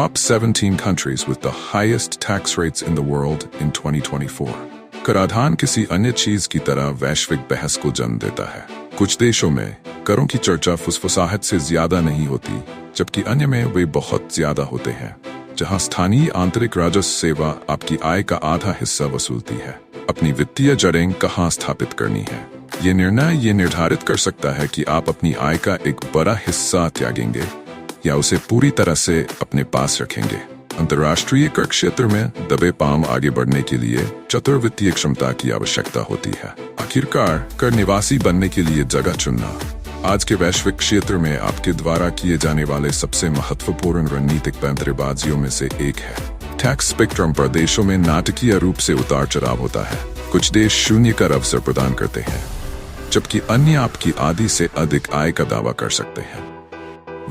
top 17 countries with the highest tax rates in the world in 2024। कराधान किसी अन्य चीज की तरह वैश्विक बहस को जन्म देता है। कुछ देशों में करों की चर्चा फुसफुसाहट से ज्यादा नहीं होती, जबकि अन्य में वे बहुत ज्यादा होते हैं। जहां स्थानीय आंतरिक राजस्व सेवा आपकी आय का आधा हिस्सा वसूलती है। अपनी वित्तीय जड़ें कहां स्थापित करनी है, ये निर्णय ये निर्धारित कर सकता है कि आप अपनी आय का एक बड़ा हिस्सा त्यागेंगे या उसे पूरी तरह से अपने पास रखेंगे। अंतर्राष्ट्रीय कर क्षेत्र में दबे पांव आगे बढ़ने के लिए चतुर वित्तीय क्षमता की आवश्यकता होती है। आखिरकार कर निवासी बनने के लिए जगह चुनना आज के वैश्विक क्षेत्र में आपके द्वारा किए जाने वाले सबसे महत्वपूर्ण रणनीतिक पैंतरेबाजियों में से एक है। टैक्स स्पेक्ट्रम पर देशों में नाटकीय रूप से उतार चढ़ाव होता है। कुछ देश शून्य कर अवसर प्रदान करते हैं, जबकि अन्य आपकी आधी से अधिक आय का दावा कर सकते हैं।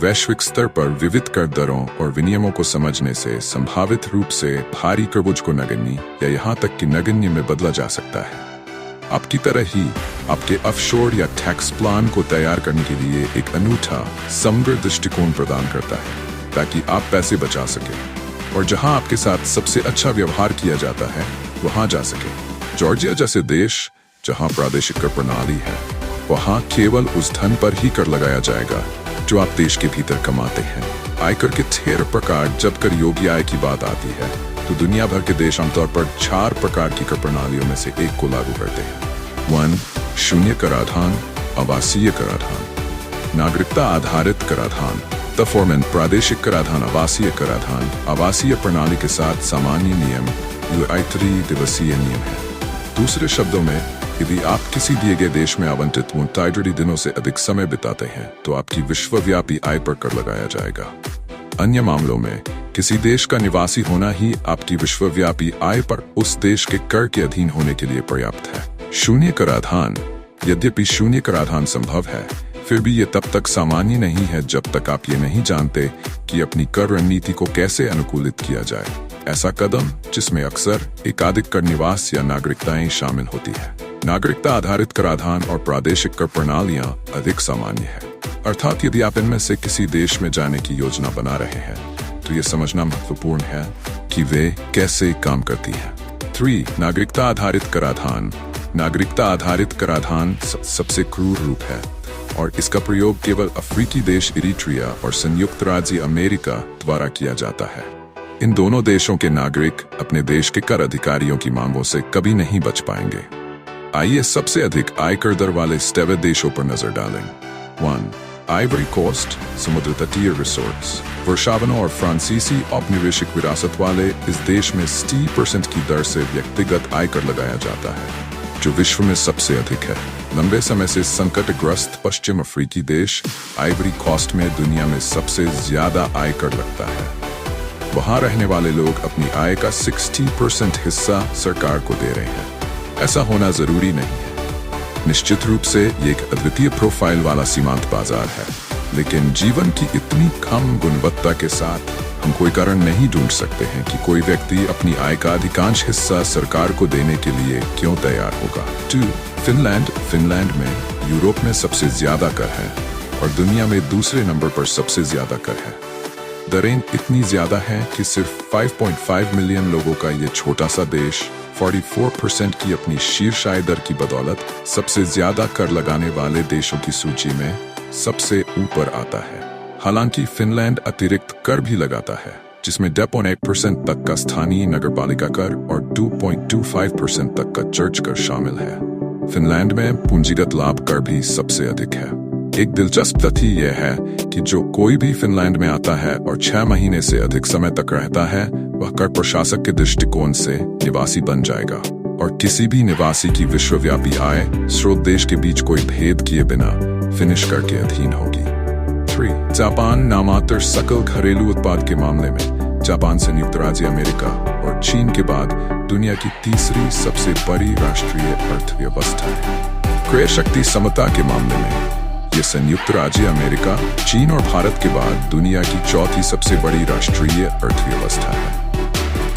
वैश्विक स्तर पर विविध कर दरों और विनियमों को समझने से संभावित रूप से भारी करबोझ को नगण्य या यहाँ तक कि नगण्य में बदला जा सकता है। आपकी तरह ही आपके ऑफशोर या टैक्स प्लान को तैयार करने के लिए एक अनूठा समग्र दृष्टिकोण प्रदान करता है, ताकि आप पैसे बचा सके और जहां आपके साथ सबसे अच्छा व्यवहार किया जाता है वहां जा सके। जॉर्जिया जैसे देश जहां प्रादेशिक कर प्रणाली है, वहां केवल उस धन पर ही कर लगाया जाएगा जो आप देश के भीतर कमाते हैं। आयकर के 13 प्रकार जब कर योग्य आय की बात आती है तो दुनिया भर के देश आमतौर पर 4 प्रकार की कर प्रणालियों में से एक को लागू करते हैं। 1. शून्य कराधान, आवासीय कराधान। नागरिकता आधारित कराधान द फॉर्मेन प्रादेशिक कराधान, आवासीय कराधान आवासीय प्रणाली के साथ सामान्य नियम या 3 दिवसीय नियम है। दूसरे शब्दों में, यदि आप किसी दिए गए देश में आवंटित 180 दिनों से अधिक समय बिताते हैं तो आपकी विश्वव्यापी आय पर कर लगाया जाएगा। अन्य मामलों में किसी देश का निवासी होना ही आपकी विश्वव्यापी आय पर उस देश के कर के अधीन होने के लिए पर्याप्त है। शून्य कराधान, यद्यपि शून्य कराधान संभव है, फिर भी ये तब तक सामान्य नहीं है जब तक आप ये नहीं जानते कि अपनी कर रणनीति को कैसे अनुकूलित किया जाए। ऐसा कदम जिसमें अक्सर एकाधिक कर निवास या नागरिकताएं शामिल होती है। नागरिकता आधारित कराधान और प्रादेशिक कर प्रणालियां अधिक सामान्य है। अर्थात यदि आप इनमें से किसी देश में जाने की योजना बना रहे हैं तो ये समझना महत्वपूर्ण है कि वे कैसे काम करती हैं। 3. नागरिकता आधारित कराधान। नागरिकता आधारित कराधान सबसे क्रूर रूप है और इसका प्रयोग केवल अफ्रीकी देश इरिट्रिया और संयुक्त राज्य अमेरिका द्वारा किया जाता है। इन दोनों देशों के नागरिक अपने देश के कर अधिकारियों की मांगों से कभी नहीं बच पाएंगे। आइए सबसे अधिक आयकर दर वाले 7 देशों पर नजर डालें। 1. आइवरी कोस्ट, समुद्र तटीय रिसोर्ट्स। वर्षावनों और फ्रांसीसी औपनिवेशिक विरासत वाले इस देश में 30% की दर से व्यक्तिगत आयकर लगाया जाता है, जो विश्व में सबसे अधिक है। लंबे समय से संकटग्रस्त पश्चिम अफ्रीकी देश आइवरी कोस्ट में दुनिया में सबसे ज्यादा आयकर लगता है। वहां रहने वाले लोग अपनी आय का 60% हिस्सा सरकार को दे रहे हैं। ऐसा होना जरूरी नहीं है। निश्चित रूप से ये एक अद्वितीय प्रोफाइल वाला सीमांत बाजार है, लेकिन जीवन की इतनी कम गुणवत्ता के साथ हम कोई कारण नहीं ढूंढ सकते हैं कि कोई व्यक्ति अपनी आय का अधिकांश हिस्सा सरकार को देने के लिए क्यों तैयार होगा। 2. फिनलैंड। फिनलैंड में यूरोप में सबसे ज्यादा कर है और दुनिया में दूसरे नंबर पर सबसे ज्यादा कर है। दरें इतनी ज्यादा हैं कि सिर्फ 5.5 मिलियन लोगों का ये छोटा सा देश 44% की अपनी शीर्ष आय दर की बदौलत सबसे ज्यादा कर लगाने वाले देशों की सूची में सबसे ऊपर आता है। हालांकि फिनलैंड अतिरिक्त कर भी लगाता है, जिसमें 2.8% तक का स्थानीय नगरपालिका कर और 2.25% तक का चर्च कर शामिल है। फिनलैंड में पूंजीगत लाभ कर भी सबसे अधिक है। एक दिलचस्प तथ्य यह है कि जो कोई भी फिनलैंड में आता है और 6 महीने से अधिक समय तक रहता है, वह कर प्रशासक के दृष्टिकोण से निवासी बन जाएगा और किसी भी निवासी की विश्वव्यापी आय स्रोत देश के बीच कोई भेद किए बिना फिनिश कर के अधीन होगी। 3. जापान। नामात्र सकल घरेलू उत्पाद के मामले में जापान संयुक्त राज्य अमेरिका और चीन के बाद दुनिया की तीसरी सबसे बड़ी राष्ट्रीय अर्थव्यवस्था है। क्रय शक्ति समता के मामले में ये संयुक्त राज्य अमेरिका, चीन और भारत के बाद दुनिया की चौथी सबसे बड़ी राष्ट्रीय अर्थव्यवस्था है।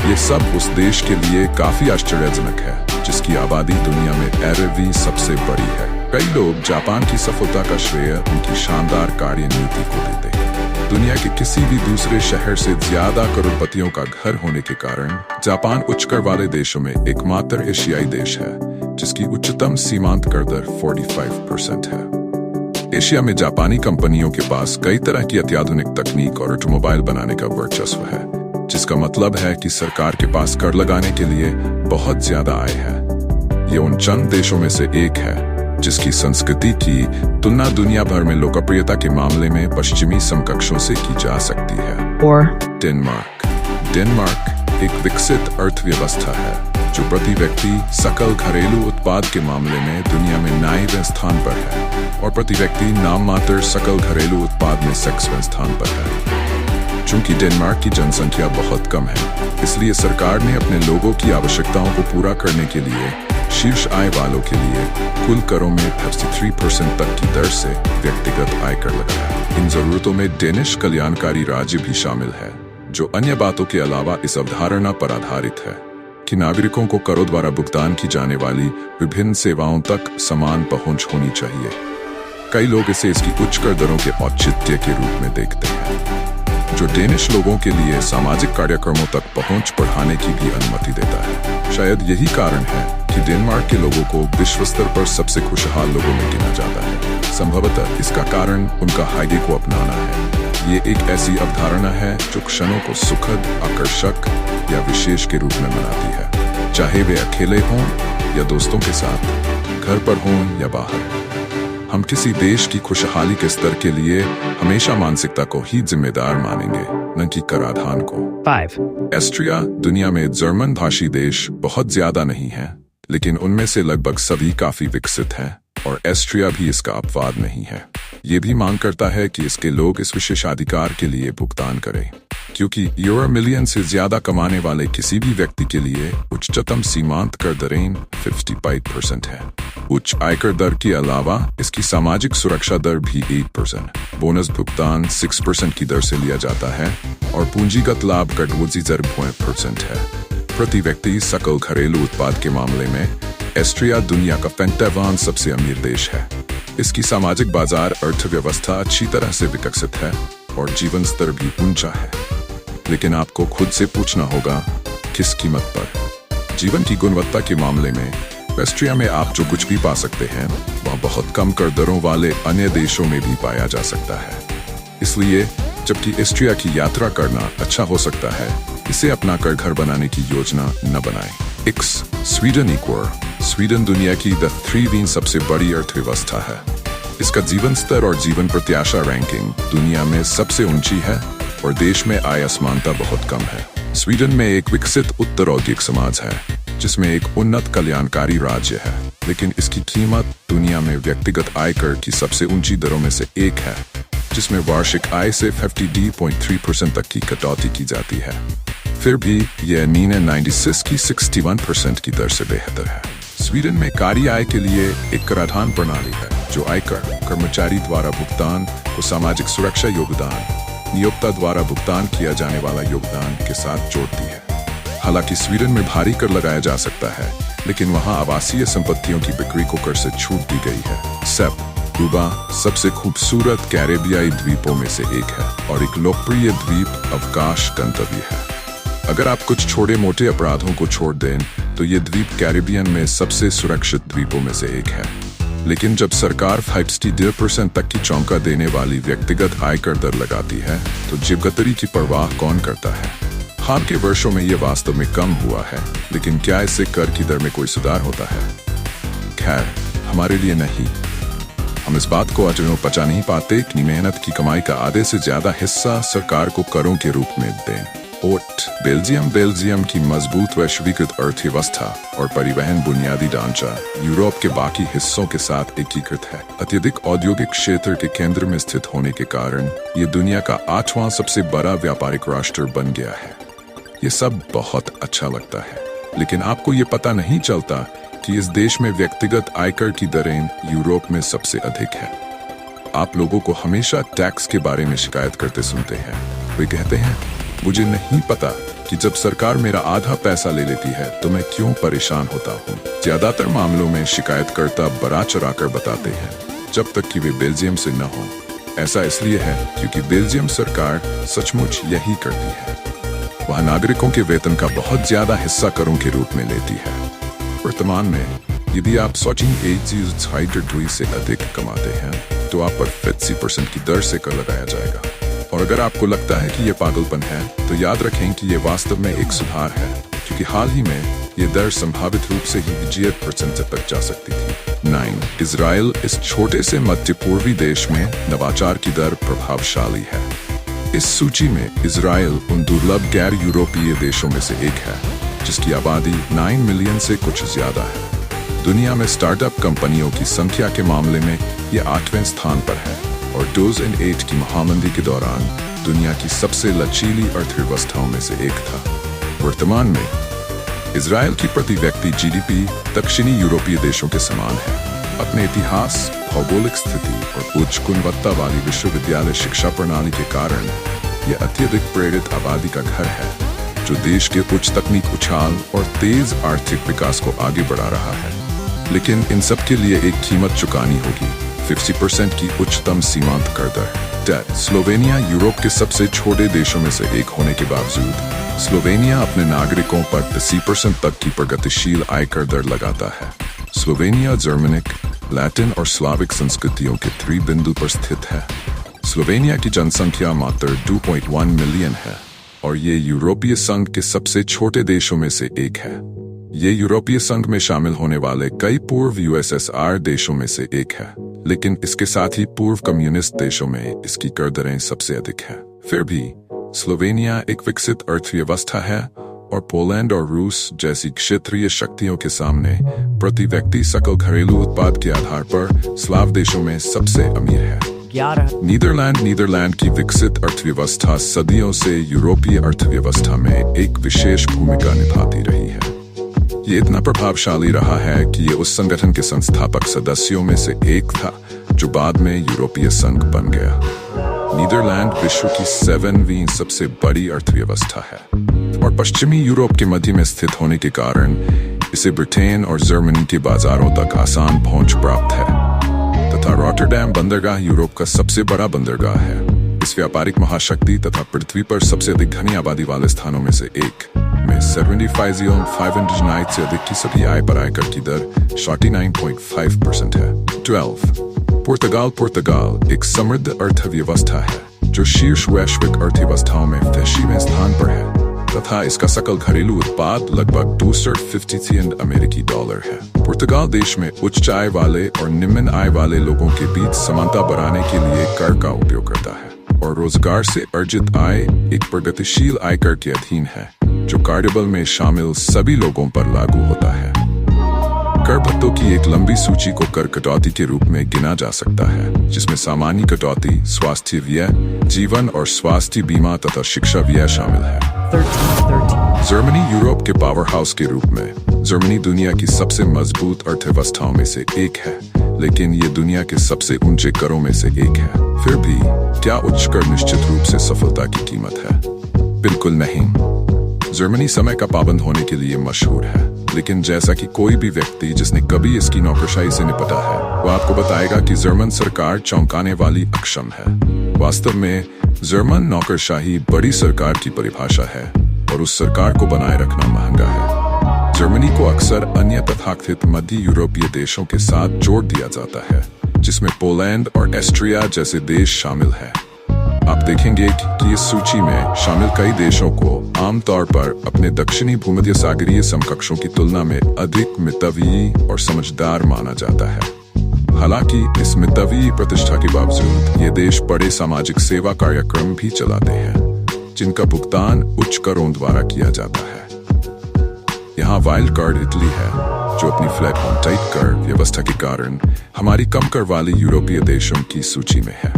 ये सब उस देश के लिए काफी आश्चर्यजनक है जिसकी आबादी दुनिया में 11वीं सबसे बड़ी है। कई लोग जापान की सफलता का श्रेय उनकी शानदार कार्यनीति को देते हैं। दुनिया के किसी भी दूसरे शहर से ज्यादा करोड़पतियों का घर होने के कारण जापान उच्च कर वाले देशों में एकमात्र एशियाई देश है जिसकी उच्चतम सीमांत कर दर 45% है। एशिया में जापानी कंपनियों के पास कई तरह की अत्याधुनिक तकनीक और ऑटोमोबाइल बनाने का वर्चस्व है, जिसका मतलब है कि सरकार के पास कर लगाने के लिए बहुत ज्यादा आय है। ये उन चंद देशों में से एक है जिसकी संस्कृति की तुलना दुनिया भर में लोकप्रियता के मामले में पश्चिमी समकक्षों से की जा सकती है। डेनमार्क एक विकसित अर्थव्यवस्था है जो प्रति व्यक्ति सकल घरेलू उत्पाद के मामले में दुनिया में 9वें स्थान पर है और प्रति व्यक्ति नाम मात्र सकल घरेलू उत्पाद में 6वें स्थान पर है। चूंकि डेनमार्क की जनसंख्या बहुत कम है, इसलिए सरकार ने अपने लोगों की आवश्यकताओं को पूरा करने के लिए शीर्ष आय वालों के लिए कुल करों में 53% तक की दर से व्यक्तिगत आयकर लगाया। इन जरूरतों में डेनिश कल्याणकारी राज्य भी शामिल है, जो अन्य बातों के अलावा इस अवधारणा पर आधारित है कि नागरिकों को करों द्वारा भुगतान की जाने वाली विभिन्न सेवाओं तक समान पहुंच होनी चाहिए। कई लोग इसे इसकी उच्च कर दरों के औचित्य के रूप में देखते हैं, जो डेनिश लोगों के लिए सामाजिक कार्यक्रमों तक पहुंच बढ़ाने की भी अनुमति देता है। शायद यही कारण है कि डेनमार्क के लोगों को विश्व स्तर पर सबसे खुशहाल लोगों में गिना जाता है। संभवतः इसका कारण उनका हाइडे को अपनाना है। ये एक ऐसी अवधारणा है जो क्षणों को सुखद, आकर्षक या विशेष के रूप में मनाती है, चाहे वे अकेले हों या दोस्तों के साथ, घर पर हों या बाहर। हम किसी देश की खुशहाली के स्तर के लिए हमेशा मानसिकता को ही जिम्मेदार मानेंगे, न कि कराधान को। 5. ऑस्ट्रिया दुनिया में जर्मन भाषी देश बहुत ज्यादा नहीं है, लेकिन उनमें से लगभग सभी काफी विकसित हैं और ऑस्ट्रिया भी इसका अपवाद नहीं है। ये भी मांग करता है कि इसके लोग इस विशेषाधिकार के लिए भुगतान करें, क्योंकि यूरो मिलियन से ज्यादा कमाने वाले किसी भी व्यक्ति के लिए उच्चतम सीमांत कर दरें 55% है। उच्च आयकर दर के अलावा इसकी सामाजिक सुरक्षा दर भी 8%, बोनस भुगतान 6% की दर से लिया जाता है और पूंजीगत लाभ कट 0.5% है। प्रति व्यक्ति सकल घरेलू उत्पाद के मामले में ऑस्ट्रिया दुनिया का 55वां सबसे अमीर देश है। इसकी सामाजिक बाजार अर्थव्यवस्था अच्छी तरह से विकसित है और जीवन स्तर भी ऊंचा है, लेकिन आपको खुद से पूछना होगा, किस कीमत पर? जीवन की गुणवत्ता के मामले में ऑस्ट्रिया में आप जो कुछ भी पा सकते हैं वह बहुत कम कर दरों वाले अन्य देशों में भी पाया जा सकता है। इसलिए जबकि ऑस्ट्रिया की यात्रा करना अच्छा हो सकता है, इसे अपना कर घर बनाने की योजना न बनाएं। स्वीडन दुनिया की 3वीं सबसे बड़ी अर्थव्यवस्था है। इसका जीवन स्तर और जीवन प्रत्याशा रैंकिंग दुनिया में सबसे ऊंची है और देश में आय असमानता बहुत कम है। स्वीडन में एक विकसित उत्तरौद्योगिक समाज है जिसमें एक उन्नत कल्याणकारी राज्य है, लेकिन इसकी कीमत दुनिया में व्यक्तिगत आयकर की सबसे ऊंची दरों में से एक है, जिसमें वार्षिक आय से 50% तक की कटौती की जाती है। फिर भी यह 96 की 61% की दर से बेहतर है। स्वीडन में कार्य आय के लिए एक कराधान प्रणाली है जो आयकर, कर्मचारी द्वारा भुगतान को सामाजिक सुरक्षा योगदान, नियोक्ता द्वारा भुगतान किया जाने वाला योगदान के साथ जोड़ती है। हालांकि स्वीडन में भारी कर लगाया जा सकता है, लेकिन वहां आवासीय संपत्तियों की बिक्री को कर से छूट दी गई है। क्यूबा सबसे खूबसूरत कैरेबियाई द्वीपों में से एक है और एक लोकप्रिय द्वीप अवकाश गंतव्य है। अगर आप कुछ छोटे मोटे अपराधों को छोड़ दें तो ये द्वीप कैरेबियन में सबसे सुरक्षित द्वीपों में से एक है। लेकिन जब सरकार 52% तक की चौंका देने वाली व्यक्तिगत आयकर दर लगाती है तो जेबकतरी की परवाह कौन करता है? हाल के वर्षों में ये वास्तव में कम हुआ है, लेकिन क्या इससे कर की दर में कोई सुधार होता है? खैर, हमारे लिए नहीं। हम इस बात को अजनों पचा नहीं पाते कि मेहनत की कमाई का आधे से ज्यादा हिस्सा सरकार को करों के रूप में दें। बेल्जियम की मजबूत वैश्वीकृत अर्थव्यवस्था और परिवहन बुनियादी ढांचा यूरोप के बाकी हिस्सों के साथ एकीकृत है। अत्यधिक औद्योगिक क्षेत्र के केंद्र में स्थित होने के कारण ये दुनिया का 8वां सबसे बड़ा व्यापारिक राष्ट्र बन गया है। ये सब बहुत अच्छा लगता है, लेकिन आपको ये पता नहीं चलता कि इस देश में व्यक्तिगत आयकर की दरें यूरोप में सबसे अधिक है। आप लोगों को हमेशा टैक्स के बारे में शिकायत करते सुनते हैं। वे कहते हैं, मुझे नहीं पता कि जब सरकार मेरा आधा पैसा ले लेती है तो मैं क्यों परेशान होता हूँ। ज्यादातर मामलों में शिकायतकर्ता बड़ा चढ़ाकर बताते हैं, जब तक कि वे बेल्जियम से न हों। ऐसा इसलिए है क्योंकि बेल्जियम सरकार सचमुच यही करती है। वह नागरिकों के वेतन का बहुत ज्यादा हिस्सा करों के रूप में लेती है। वर्तमान में यदि आप 14,200 से अधिक कमाते हैं तो आप पर 50% की दर से कर लगाया जाएगा। और अगर आपको लगता है कि यह पागलपन है तो याद रखें कि यह वास्तव में एक सुधार है, क्योंकि हाल ही में ये दर संभावित रूप से ही 0% तक जा सकती थी। 9. इजराइल इस छोटे से मध्य पूर्वी देश में नवाचार की दर प्रभावशाली है। इस सूची में इजराइल उन दुर्लभ गैर यूरोपीय देशों में से एक है जिसकी आबादी 9 मिलियन से कुछ ज्यादा है। दुनिया में स्टार्टअप कंपनियों की संख्या के मामले में यह 8वें स्थान पर है और 2008 की महामंदी के दौरान दुनिया की सबसे लचीली अर्थव्यवस्थाओं में से एक था। वर्तमान में इजराइल की प्रति व्यक्ति जीडीपी दक्षिणी यूरोपीय देशों के समान है। अपने इतिहास, भौगोलिक स्थिति और उच्च गुणवत्ता वाली विश्वविद्यालय शिक्षा प्रणाली के कारण यह अत्यधिक प्रेरित आबादी का घर है, जो देश के उच्च तकनीक उछाल और तेज आर्थिक विकास को आगे बढ़ा रहा है। लेकिन इन सब के लिए एक कीमत चुकानी होगी, 50% की उच्चतम सीमांत कर दर। स्लोवेनिया यूरोप के सबसे छोटे देशों में से एक होने के बावजूद स्लोवेनिया अपने नागरिकों पर 80% तक की प्रगतिशील आयकर दर लगाता है। स्लोवेनिया जर्मनिक, लैटिन और स्लाविक संस्कृतियों के त्रिबिंदु पर स्थित है। स्लोवेनिया की जनसंख्या मात्र 2.1 मिलियन है और ये यूरोपीय संघ के सबसे छोटे देशों में से एक है। ये यूरोपीय संघ में शामिल होने वाले कई पूर्व यूएसएसआर देशों में से एक है, लेकिन इसके साथ ही पूर्व कम्युनिस्ट देशों में इसकी कर दरें सबसे अधिक है। फिर भी स्लोवेनिया एक विकसित अर्थव्यवस्था है और पोलैंड और रूस जैसी क्षेत्रीय शक्तियों के सामने प्रति व्यक्ति सकल घरेलू उत्पाद के आधार पर स्लाव देशों में सबसे अमीर है। नीदरलैंड की विकसित अर्थव्यवस्था सदियों से यूरोपीय अर्थव्यवस्था में एक विशेष भूमिका निभाती रही है। ये इतना प्रभावशाली रहा है कि ये उस संगठन के संस्थापक सदस्यों में से एक था जो बाद में यूरोपीय संघ बन गया। नीदरलैंड विश्व की 7वीं सबसे बड़ी अर्थव्यवस्था है और पश्चिमी यूरोप के मध्य में स्थित होने के कारण इसे ब्रिटेन और जर्मनी के बाजारों तक आसान पहुंच प्राप्त है तथा रॉटरडैम बंदरगाह यूरोप का सबसे बड़ा बंदरगाह है। इस व्यापारिक महाशक्ति तथा पृथ्वी पर सबसे अधिक घनी आबादी वाले स्थानों में से एक में 75,509 से अधिक की सभी आय पर आयकर की दर 49.5% है। 12. पुर्तगाल एक समृद्ध अर्थव्यवस्था है जो शीर्ष वैश्विक अर्थव्यवस्थाओं में 80वें स्थान पर है तथा इसका सकल घरेलू उत्पाद लगभग $253 अमेरिकी डॉलर है। पुर्तगाल देश में उच्च आय वाले और निम्न आय वाले लोगों के बीच समानता बढ़ाने के लिए कर का उपयोग करता है और रोजगार से अर्जित आय एक प्रगतिशील आयकर के अधीन है जो कार्निवल में शामिल सभी लोगों पर लागू होता है। कर भत्तों की एक लंबी सूची को कर कटौती के रूप में गिना जा सकता है, जिसमें सामान्य कटौती, स्वास्थ्य व्यय, जीवन और स्वास्थ्य बीमा तथा शिक्षा व्यय शामिल है। 13. जर्मनी यूरोप के पावर हाउस के रूप में जर्मनी दुनिया की सबसे मजबूत अर्थव्यवस्थाओं में से एक है, लेकिन ये दुनिया के सबसे ऊंचे करों में से एक है। फिर भी क्या उच्च कर निश्चित रूप से सफलता की कीमत है? बिल्कुल नहीं। जर्मनी समय का पाबंद होने के लिए मशहूर है, लेकिन जैसा कि कोई भी व्यक्ति जिसने कभी इसकी नौकरशाही से निपटा है वो आपको बताएगा कि जर्मन सरकार चौंकाने वाली अक्षम है। वास्तव में जर्मन नौकरशाही बड़ी सरकार की परिभाषा है और उस सरकार को बनाए रखना महंगा है। जर्मनी को अक्सर अन्य तथाकथित मध्य यूरोपीय देशों के साथ जोड़ दिया जाता है, जिसमें पोलैंड और एस्ट्रिया जैसे देश शामिल हैं। आप देखेंगे कि इस सूची में शामिल कई देशों को आमतौर पर अपने दक्षिणी भूमध्य सागरीय समकक्षों की तुलना में अधिक मितव्ययी और समझदार माना जाता है। हालांकि इस मितव्ययी प्रतिष्ठा के बावजूद ये देश बड़े सामाजिक सेवा कार्यक्रम भी चलाते हैं, जिनका भुगतान उच्च करों द्वारा किया जाता है। यहाँ वाइल्ड कार्ड इटली है, जो अपनी फ्लैट होम टाइट कर व्यवस्था के कारण हमारी कम कर वाली यूरोपीय देशों की सूची में है।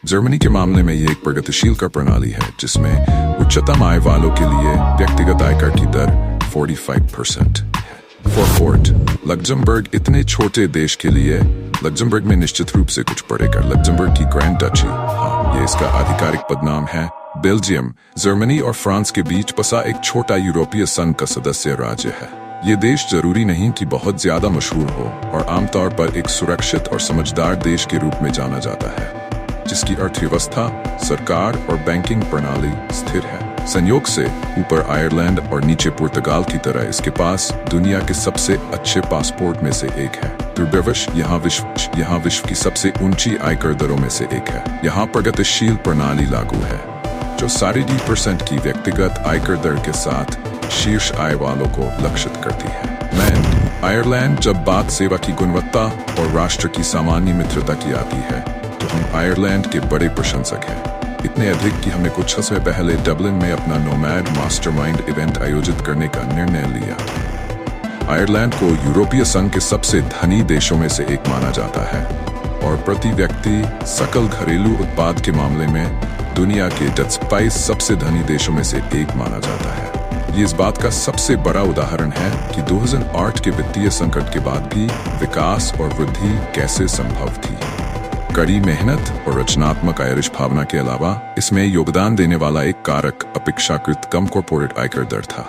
जर्मनी के मामले में यह एक प्रगतिशील कर प्रणाली है, जिसमें उच्चतम आय वालों के लिए व्यक्तिगत आयकर की दर 45% है। फोर्ट लग्जमबर्ग इतने छोटे देश के लिए लग्जमबर्ग में निश्चित रूप से कुछ पड़ेगा। लग्जमबर्ग की ग्रैंड डची, हाँ, ये इसका आधिकारिक पदनाम है। बेल्जियम, जर्मनी और फ्रांस के बीच बसा एक छोटा यूरोपीय संघ का सदस्य राज्य है। ये देश जरूरी नहीं कि बहुत ज्यादा मशहूर हो और आमतौर पर एक सुरक्षित और समझदार देश के रूप में जाना जाता है। जिसकी अर्थव्यवस्था, सरकार और बैंकिंग प्रणाली स्थिर है। संयोग से ऊपर आयरलैंड और नीचे पुर्तगाल की तरह इसके पास दुनिया के सबसे अच्छे पासपोर्ट में से एक है। दुर्भाग्यवश यहाँ विश्व की सबसे ऊंची आयकर दरों में से एक है। यहाँ प्रगतिशील प्रणाली लागू है जो 3.5% की व्यक्तिगत आयकर दर के साथ शीर्ष आय वालों को लक्षित करती है। आयरलैंड जब बात सेवा की गुणवत्ता और राष्ट्र की सामान्य मित्रता की आती है तो हम आयरलैंड के बड़े प्रशंसक हैं। इतने अधिक कि हमने कुछ समय पहले डबलिन में अपना नोमैड मास्टरमाइंड इवेंट आयोजित करने का निर्णय लिया। आयरलैंड को यूरोपीय संघ के सबसे धनी देशों में से एक माना जाता है और प्रति व्यक्ति सकल घरेलू उत्पाद के मामले में दुनिया के 25 सबसे धनी देशों में से एक माना जाता है। ये इस बात का सबसे बड़ा उदाहरण है कि 2008 के वित्तीय संकट के बाद भी विकास और वृद्धि कैसे संभव थी। कड़ी मेहनत और रचनात्मक आयरिश भावना के अलावा इसमें योगदान देने वाला एक कारक अपेक्षाकृत कम कॉर्पोरेट आयकर दर था।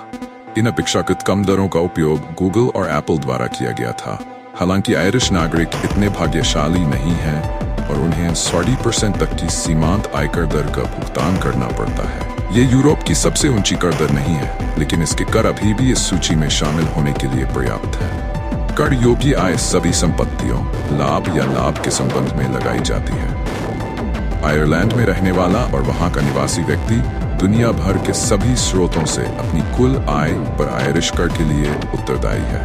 इन अपेक्षाकृत कम दरों का उपयोग गूगल और एप्पल द्वारा किया गया था। हालांकि आयरिश नागरिक इतने भाग्यशाली नहीं हैं और उन्हें 40% तक की सीमांत आयकर दर का भुगतान करना पड़ता है। ये यूरोप की सबसे ऊंची कर दर नहीं है, लेकिन इसके कर अभी भी इस सूची में शामिल होने के लिए पर्याप्त है। कर योग्य आय सभी संपत्तियों, लाभ या लाभ के संबंध में लगाई जाती है। आयरलैंड में रहने वाला और वहां का निवासी व्यक्ति दुनिया भर के सभी स्रोतों से अपनी कुल आय पर आयरिश कर के लिए उत्तरदायी है।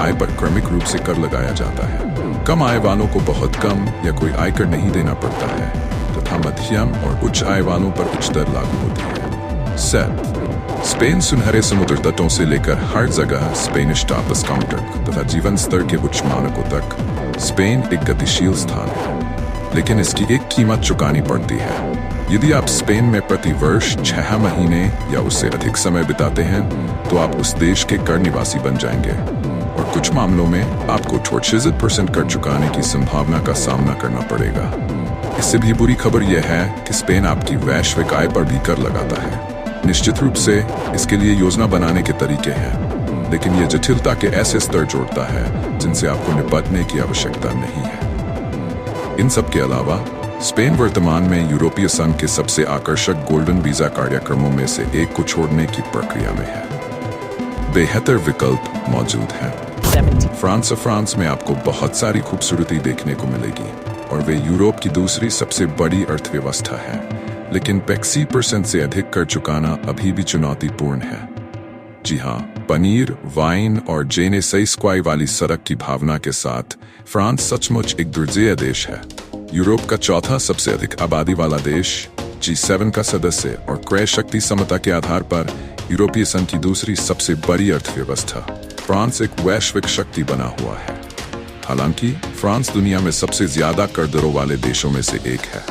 आय पर क्रमिक रूप से कर लगाया जाता है। कम आय वालों को बहुत कम या कोई आयकर नहीं देना पड़ता है तथा मध्यम और उच्च आय वालों पर उच्च दर लागू होती है। स्पेन सुनहरे समुद्र तटों से लेकर हर जगह स्पेनिश टापस काउंटर तथा जीवन स्तर के उच्च मानकों तक स्पेन एक गतिशील स्थान है, लेकिन इसकी एक कीमत चुकानी पड़ती है। यदि आप स्पेन में प्रति वर्ष 6 महीने या उससे अधिक समय बिताते हैं तो आप उस देश के कर निवासी बन जाएंगे और कुछ मामलों में आपको 40% कर चुकाने की संभावना का सामना करना पड़ेगा। इससे भी बुरी खबर यह है कि स्पेन आपकी वैश्विक आय पर भी कर लगाता है। निश्चित रूप से इसके लिए योजना बनाने के तरीके हैं, लेकिन यह जटिलता के ऐसे स्तर जोड़ता है जिनसे आपको निपटने की आवश्यकता नहीं है। इन सब के अलावा स्पेन वर्तमान में यूरोपीय संघ के सबसे आकर्षक गोल्डन वीजा कार्यक्रमों में से एक को छोड़ने की प्रक्रिया में है। बेहतर विकल्प मौजूद हैं। फ्रांस में आपको बहुत सारी खूबसूरती देखने को मिलेगी और वे यूरोप की दूसरी सबसे बड़ी अर्थव्यवस्था है, लेकिन 80% से अधिक कर चुकाना अभी भी चुनौतीपूर्ण है। जी हाँ, पनीर, वाइन और जेने सही स्क्वाई वाली सड़क की भावना के साथ फ्रांस सचमुच एक दुर्जेय देश है। यूरोप का चौथा सबसे अधिक आबादी वाला देश, G7 का सदस्य और क्रय शक्ति समता के आधार पर यूरोपीय संघ की दूसरी सबसे बड़ी अर्थव्यवस्था, फ्रांस एक वैश्विक शक्ति बना हुआ है। हालांकि फ्रांस दुनिया में सबसे ज्यादा कर दरों वाले देशों में से एक है।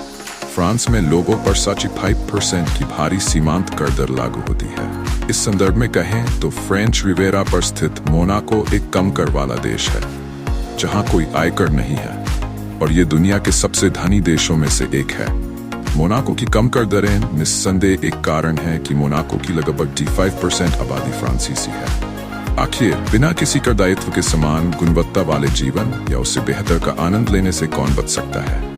फ्रांस में लोगों पर 65% की भारी सीमांत कर दर लागू होती है। इस संदर्भ में कहें तो फ्रेंच रिवेरा पर स्थित मोनाको एक कम कर वाला देश है, जहां कोई आयकर नहीं है और ये दुनिया के सबसे धनी देशों में से एक है। मोनाको की कम कर दरें निस्संदेह एक कारण है कि मोनाको की लगभग 5% आबादी फ्रांसीसी है। आखिर बिना किसी कर दायित्व के समान गुणवत्ता वाले जीवन या उससे बेहतर का आनंद लेने से कौन बच सकता है।